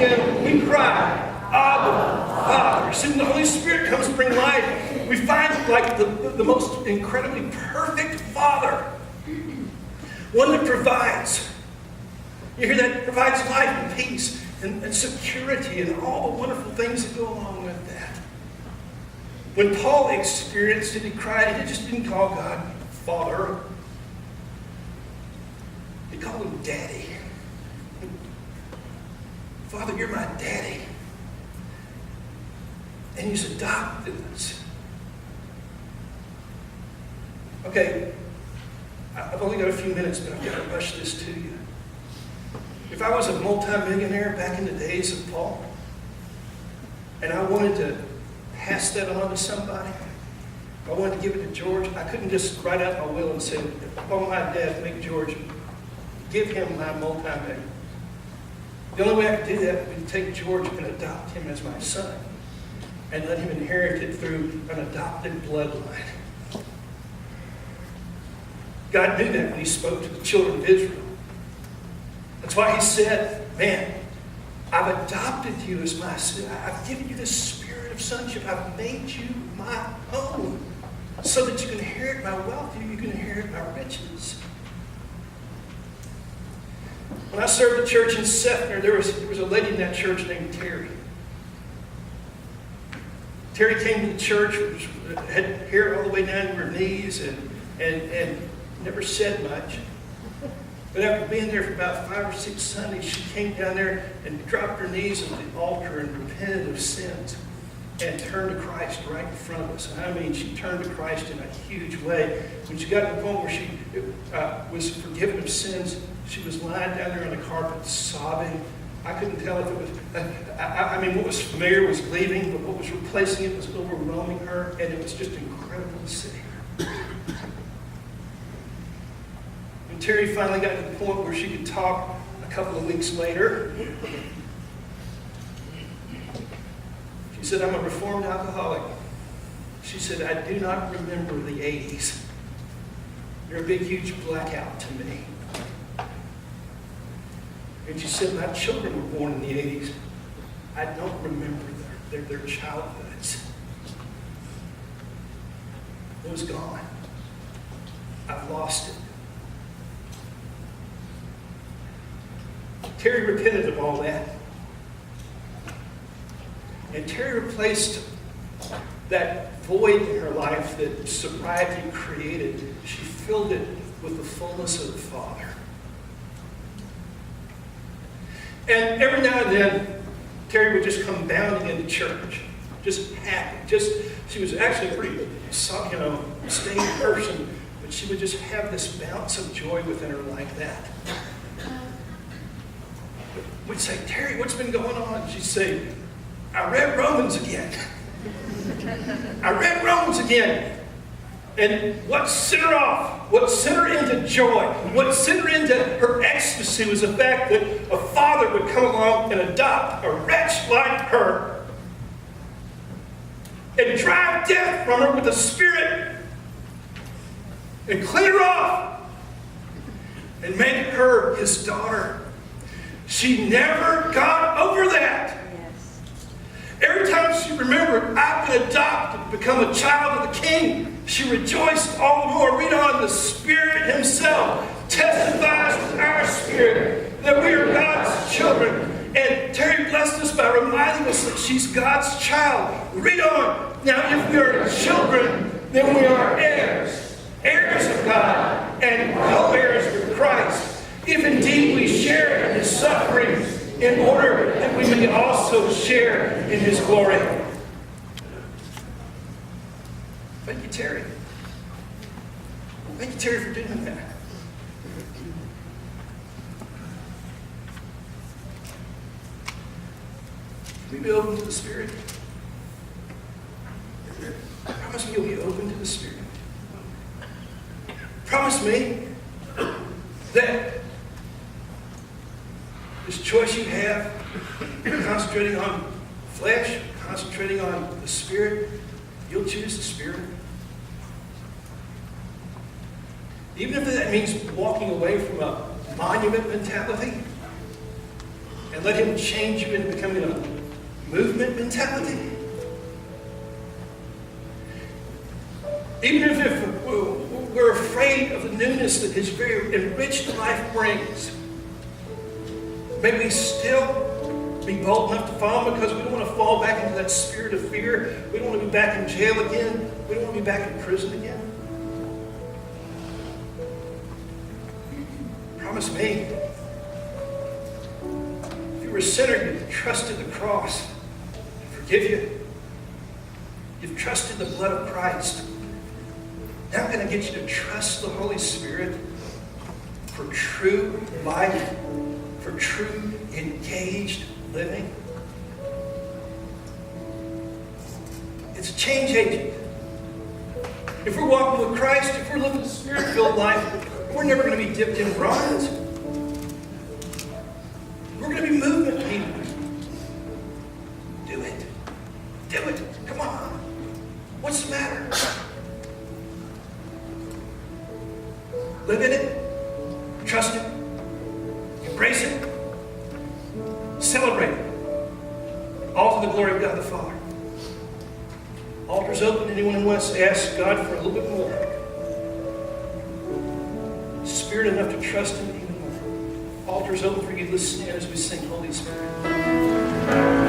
Him, we cry, Abba, Father. So when the Holy Spirit comes to bring life, we find like the most incredibly perfect Father. One that provides. You hear that? Provides life and peace and security and all the wonderful things that go along with that. When Paul experienced it, he cried. He just didn't call God Father. He called Him Daddy. Father, you're my daddy. And He's adopted us. Okay, I've only got a few minutes, but I've got to rush this to you. If I was a multi-millionaire back in the days of Paul, and I wanted to pass that on to somebody, if I wanted to give it to George, I couldn't just write out my will and say, upon my death, make George, give him my multi-million. The only way I could do that would be to take George and adopt him as my son and let him inherit it through an adopted bloodline. God knew that when He spoke to the children of Israel. That's why He said, man, I've adopted you as my son. I've given you the spirit of sonship. I've made you my own so that you can inherit my wealth. You can inherit my riches. When I served the church in Sefner, there was a lady in that church named Terry. Terry came to the church, had hair all the way down to her knees, and never said much. But after being there for about 5 or 6 Sundays, she came down there and dropped her knees at the altar and repented of sins and turned to Christ right in front of us. And I mean, she turned to Christ in a huge way. When she got to the point where she was forgiven of sins, she was lying down there on the carpet sobbing. I couldn't tell if it was, I mean, what was familiar was leaving, but what was replacing it was overwhelming her, and it was just incredible to see. When Terry finally got to the point where she could talk a couple of weeks later, she said, I'm a reformed alcoholic. She said, I do not remember the 80s. They're a big, huge blackout to me. And she said, my children were born in the 80s. I don't remember their childhoods. It was gone. I've lost it. Terry repented of all that. And Terry replaced that void in her life that sobriety created. She filled it with the fullness of the Father. And every now and then, Terry would just come bounding into church, just happy. She was actually a pretty, staid person, but she would just have this bounce of joy within her like that. We'd say, Terry, what's been going on? She'd say, I read Romans again. I read Romans again. And what sent her off, what sent her into joy, what sent her into her ecstasy was the fact that a father would come along and adopt a wretch like her and drive death from her with the Spirit and clean her off and make her His daughter. She never got over that. Every time she remembered, I've been adopted, become a child of the King, she rejoiced all the more. Read on, the Spirit Himself testifies with our spirit that we are God's children. And Terry blessed us by reminding us that she's God's child. Read on. Now, if we are children, then we are heirs, heirs of God, and co-heirs with Christ. If indeed we share in His sufferings, in order that we may also share in His glory. Thank you, Terry. Thank you, Terry, for doing that. Will you be open to the Spirit? Promise me you'll be open to the Spirit. Promise me that this choice you have, concentrating on flesh, concentrating on the Spirit, you'll choose the Spirit. Even if that means walking away from a monument mentality, and let him change you into becoming a movement mentality. Even if we're afraid of the newness that his very enriched life brings, may we still be bold enough to follow him, because we don't want to fall back into that spirit of fear. We don't want to be back in jail again. We don't want to be back in prison again. Promise me, if you were a sinner, you've trusted the cross to forgive you. You've trusted the blood of Christ. Now I'm going to get you to trust the Holy Spirit for true life, for true engaged living. It's a change agent. If we're walking with Christ, if we're living a Spirit-filled life, we're never going to be dipped in bronze. We're going to be movement people. Do it. Do it. Come on. What's the matter? Live in it. Trust it. Embrace it. Celebrate it. All to the glory of God the Father. Altar's open. Anyone who wants to ask God for a little bit more. Spirit enough to trust him even more. Altar's open for you. Let's stand as we sing Holy Spirit.